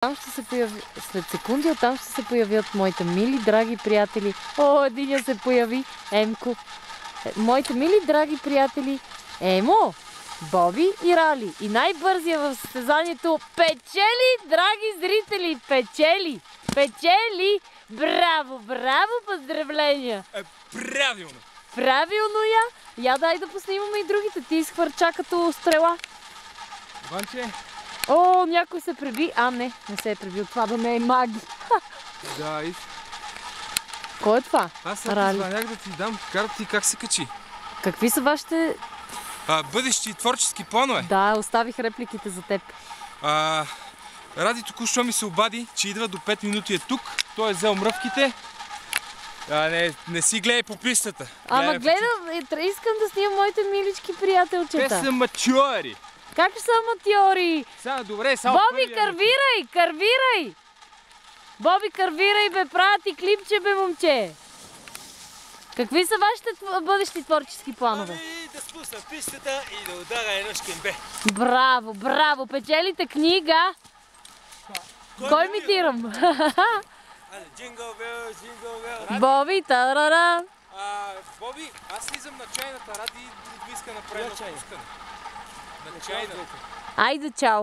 Там ще се появи, след секунди оттам ще се появят моите мили, драги приятели. О, единия се появи, Емко. Моите мили, драги приятели, Емо, Боби и Рали. И най-бързия в състезанието печели, драги зрители, печели! Печели! Браво, браво, поздравления! Правилно! Правилно я дай да поснимаме и другите. Ти изхвърча като стрела. Ванче? О, някой се преби. А, не се е пребил. Това да не е маги. Да, и... Кой е това? Аз съм звънях да ти дам карта и как се качи. Какви са вашите... бъдещи творчески планове? Да, оставих репликите за теб. Ради току-що ми се обади, че идва до 5 минути е тук. Той е взел мръвките. Не си гледай по пистата. Ама гледам, искам да снимам моите милички приятелчета. Те са матьори. Как са аматьори? Добре, само Боби, карвирай! Боби, карвирай, бе, правя ти клипче, бе, момче. Какви са вашите бъдещи творчески планове? Да спусна пистата и да удара едно шкембе. Браво, браво! Печелите книга. Кой имитирам? Джингъл бел. Боби, тарара. Боби, аз слизам на чайната, Ради иска направи на пускане. На чайната. Айде, чао!